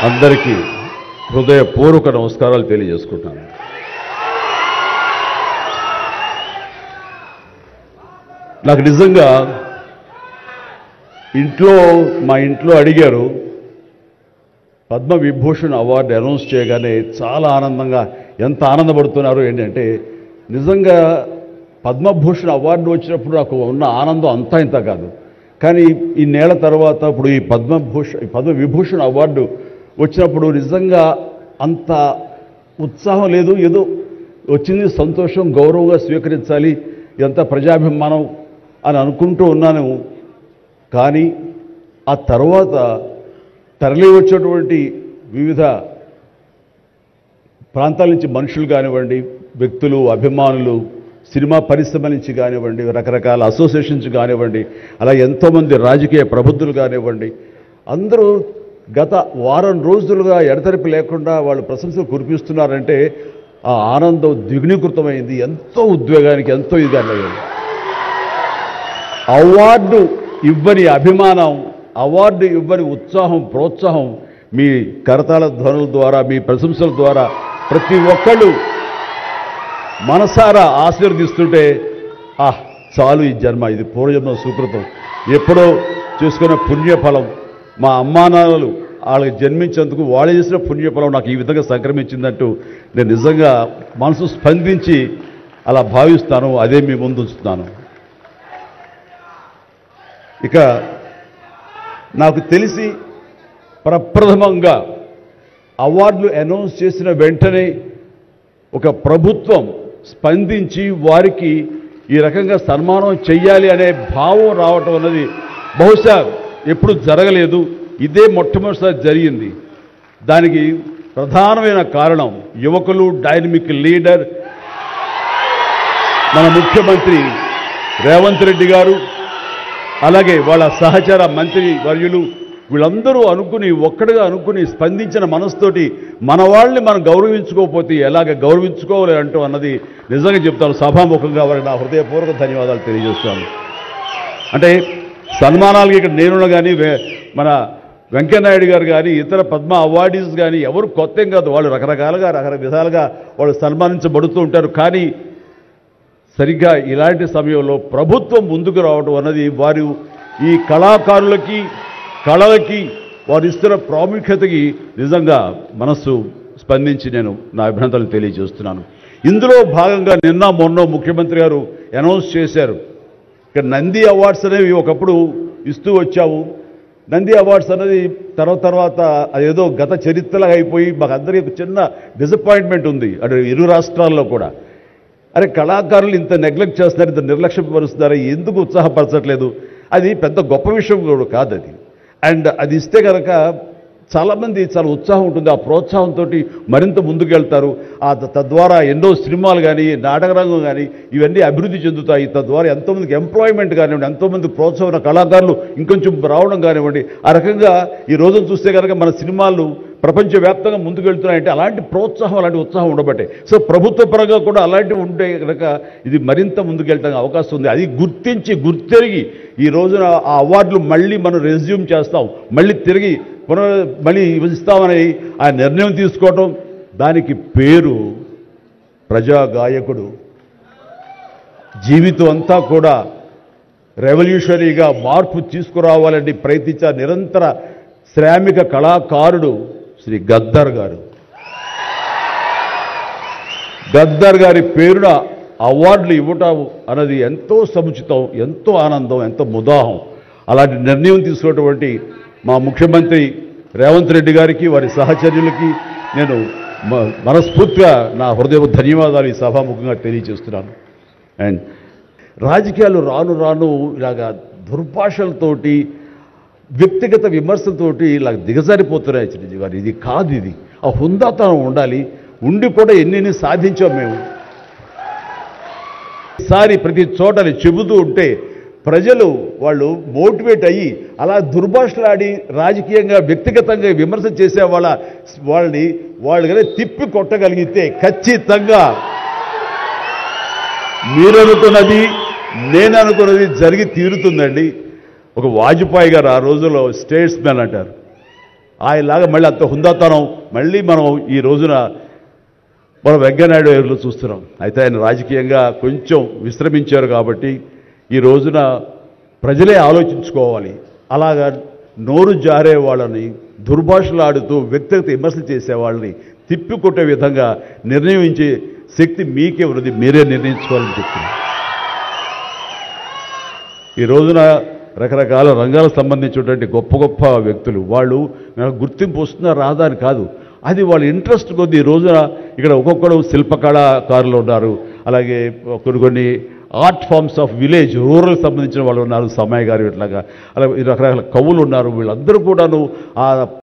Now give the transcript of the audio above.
అందరికీ హృదయపూర్వక నమస్కారాలు తెలియజేసుకుంటాను. నాకు నిజంగా మా ఇంట్లో అడిగారు, పద్మవిభూషణ్ అవార్డు అనౌన్స్ చేయగానే చాలా ఆనందంగా ఎంత ఆనందపడుతున్నారు ఏంటంటే, నిజంగా పద్మభూషణ్ అవార్డు వచ్చినప్పుడు నాకు ఉన్న ఆనందం అంతా ఇంత కాదు. కానీ ఇన్నేళ్ల తర్వాత ఇప్పుడు ఈ పద్మవిభూషణ్ అవార్డు వచ్చినప్పుడు నిజంగా అంత ఉత్సాహం లేదు. ఏదో వచ్చింది, సంతోషం, గౌరవంగా స్వీకరించాలి, ఎంత ప్రజాభిమానం అని అనుకుంటూ ఉన్నాను. కానీ ఆ తర్వాత తరలి వచ్చేటువంటి వివిధ ప్రాంతాల నుంచి మనుషులు కానివ్వండి, వ్యక్తులు, అభిమానులు, సినిమా పరిశ్రమ నుంచి కానివ్వండి, రకరకాల అసోసియేషన్స్ కానివ్వండి, అలా ఎంతోమంది రాజకీయ ప్రబుద్ధులు కానివ్వండి, అందరూ గత వారం రోజులుగా ఎడతెరిపి లేకుండా వాళ్ళు ప్రశంసలు కురిపిస్తున్నారంటే ఆ ఆనందం ద్విగుణీకృతమైంది. ఎంతో ఉద్వేగానికి ఎంతో ఇదన్నది. అవార్డు ఇవ్వని అభిమానం, అవార్డు ఇవ్వని ఉత్సాహం, ప్రోత్సాహం మీ కరతాళ ధ్వనుల ద్వారా, మీ ప్రశంసల ద్వారా ప్రతి ఒక్కళ్ళు మనసారా ఆశీర్వదిస్తుంటే చాలు, ఈ జన్మ, ఇది పూర్వజన్మ సుకృతం, ఎప్పుడో చేసుకున్న పుణ్యఫలం, మా అమ్మానాన్నలు వాళ్ళకి జన్మించేందుకు వాళ్ళు చేసిన పుణ్యఫలం నాకు ఈ విధంగా సంక్రమించిందంటూ నేను నిజంగా మనసు స్పందించి అలా భావిస్తాను. అదే మీ ముందు ఉంచుతున్నాను. ఇక నాకు తెలిసి ప్రప్రథమంగా అవార్డులు అనౌన్స్ చేసిన వెంటనే ఒక ప్రభుత్వం స్పందించి వారికి ఈ రకంగా సన్మానం చెయ్యాలి అనే భావం రావటం అన్నది బహుశా ఎప్పుడు జరగలేదు. ఇదే మొట్టమొదటిసారి జరిగింది. దానికి ప్రధానమైన కారణం యువకులు, డైనమిక్ లీడర్, మన ముఖ్యమంత్రి రేవంత్ రెడ్డి గారు, అలాగే వాళ్ళ సహచర మంత్రి వర్యులు, వీళ్ళందరూ ఒక్కడిగా అనుకుని స్పందించిన మనసుతోటి మన వాళ్ళని మనం గౌరవించుకోకపోతే ఎలాగ గౌరవించుకోవాలి అంటూ అన్నది నిజంగా చెప్తాను. సభాముఖంగా వారికి నా హృదయపూర్వక ధన్యవాదాలు తెలియజేస్తాను. అంటే సన్మానాలకి ఇక్కడ నేను కానీ, మన వెంకయ్యనాయుడు గారు కానీ, ఇతర పద్మ అవార్డీస్ కానీ ఎవరు కొత్త ఏం కాదు. వాళ్ళు రకరకాలుగా విధాలుగా వాళ్ళు సన్మానించబడుతూ ఉంటారు. కానీ సరిగ్గా ఇలాంటి సమయంలో ప్రభుత్వం ముందుకు రావడం అన్నది వారు ఈ కళాకారులకి, కళలకి వారు ఇస్తున్న ప్రాముఖ్యతకి నిజంగా మనస్సు స్పందించి నేను నా అభినందనలు తెలియజేస్తున్నాను. ఇందులో భాగంగా నిన్న మొన్న ముఖ్యమంత్రి గారు అనౌన్స్ చేశారు, ఇక్కడ నంది అవార్డ్స్ అనేవి ఒకప్పుడు ఇస్తూ వచ్చాము. నంది అవార్డ్స్ అనేది తర్వాత అదేదో గత చరిత్రలాగా అయిపోయి మాకు అందరికీ చిన్న డిసప్పాయింట్మెంట్ ఉంది అంటే ఇరు రాష్ట్రాల్లో కూడా. అరే, కళాకారులు ఇంత నెగ్లెక్ట్ చేస్తున్నారు, ఇంత నిర్లక్ష్యపరుస్తున్నారు, ఎందుకు ఉత్సాహపరచట్లేదు? అది పెద్ద గొప్ప విషయం కూడా కాదు అది. అండ్ అది ఇస్తే కనుక చాలామంది చాలా ఉత్సాహం ఉంటుంది. ఆ ప్రోత్సాహంతో మరింత ముందుకెళ్తారు. తద్వారా ఎన్నో సినిమాలు కానీ, నాటకరంగం కానీ ఇవన్నీ అభివృద్ధి చెందుతాయి. తద్వారా ఎంతోమందికి ఎంప్లాయ్మెంట్ కానివ్వండి, ఎంతోమంది ప్రోత్సాహం కళాకారులు ఇంకొంచెం రావడం కానివ్వండి. ఆ రకంగా ఈ రోజున చూస్తే కనుక మన సినిమాలు ప్రపంచవ్యాప్తంగా ముందుకెళ్తున్నాయంటే అలాంటి ప్రోత్సాహం, అలాంటి ఉత్సాహం ఉండబట్టే. సో ప్రభుత్వ పరంగా కూడా అలాంటివి ఉంటే కనుక ఇది మరింత ముందుకెళ్ళడానికి అవకాశం ఉంది. అది గుర్తెరిగి ఈ రోజున ఆ అవార్డులు మళ్ళీ మనం రెజ్యూమ్ చేస్తాం, మళ్ళీ తిరిగి మళ్ళీ ఇస్తామని ఆ నిర్ణయం తీసుకోవటం, దానికి పేరు ప్రజాగాయకుడు. జీవితం అంతా కూడా రెవల్యూషనరీగా మార్పు తీసుకురావాలని ప్రయత్నించే నిరంతర శ్రామిక కళాకారుడు శ్రీ గద్దర్ గారు. గద్దర్ గారి పేరున అవార్డులు ఇవ్వటం అన్నది ఎంతో సముచితం, ఎంతో ఆనందం, ఎంతో ముదాహం. అలాంటి నిర్ణయం తీసుకున్నటువంటి మా ముఖ్యమంత్రి రేవంత్ రెడ్డి గారికి, వారి సహచర్యులకి నేను మనస్ఫూర్తిగా నా హృదయ ధన్యవాదాలు ఈ సభాముఖంగా తెలియజేస్తున్నాను. అండ్ రాజకీయాలు రాను ఇలాగా దుర్భాషలతోటి, వ్యక్తిగత విమర్శలతోటి ఇలా దిగజారిపోతున్నాయి చిరంజీవి గారు. ఇది కాదు, ఇది ఆ హుందాతనం ఉండాలి. ఉండి కూడా ఎన్ని సాధించాం మేము. ఈసారి ప్రతి చోటని చెబుతూ ఉంటే ప్రజలు వాళ్ళు మోటివేట్ అయ్యి అలా దుర్భాషలాడి రాజకీయంగా, వ్యక్తిగతంగా విమర్శ చేసే వాళ్ళు కానీ తిప్పి కొట్టగలిగితే ఖచ్చితంగా మీరనుకున్నది, నేను అనుకున్నది జరిగి తీరుతుందండి. ఒక వాజ్పేయి గారు ఆ రోజుల్లో స్టేట్స్మెన్ అంటారు. ఆయనలాగా మళ్ళీ అంత హుందాతనం మళ్ళీ మనం ఈ రోజున మనం వెంకయ్యనాయుడు గారిలో చూస్తున్నాం. అయితే ఆయన రాజకీయంగా కొంచెం విశ్రమించారు కాబట్టి ఈ రోజున ప్రజలే ఆలోచించుకోవాలి. అలాగా నోరు జారే వాళ్ళని, దుర్భాషలాడుతూ వ్యక్తిగత విమర్శలు చేసే వాళ్ళని తిప్పికొట్టే విధంగా నిర్ణయించే శక్తి మీకే ఉన్నది, మీరే నిర్ణయించుకోవాలని చెప్తున్నాను. ఈ రోజున రకరకాల రంగాలకు సంబంధించినటువంటి గొప్ప గొప్ప వ్యక్తులు వాళ్ళు గుర్తింపు వస్తుందా రాదా అని కాదు, అది వాళ్ళ ఇంట్రెస్ట్ కొద్ది. ఈ రోజున ఇక్కడ ఒక్కొక్కడు శిల్పకళాకారులు ఉన్నారు, అలాగే కొన్ని art forms of village rural సంబంధించిన వాళ్ళు ఉన్నారు, సమయ గారు ఇట్లాగా, అలాగే రకరకాల కవులు ఉన్నారు. వీళ్ళందరూ కూడాను ఆ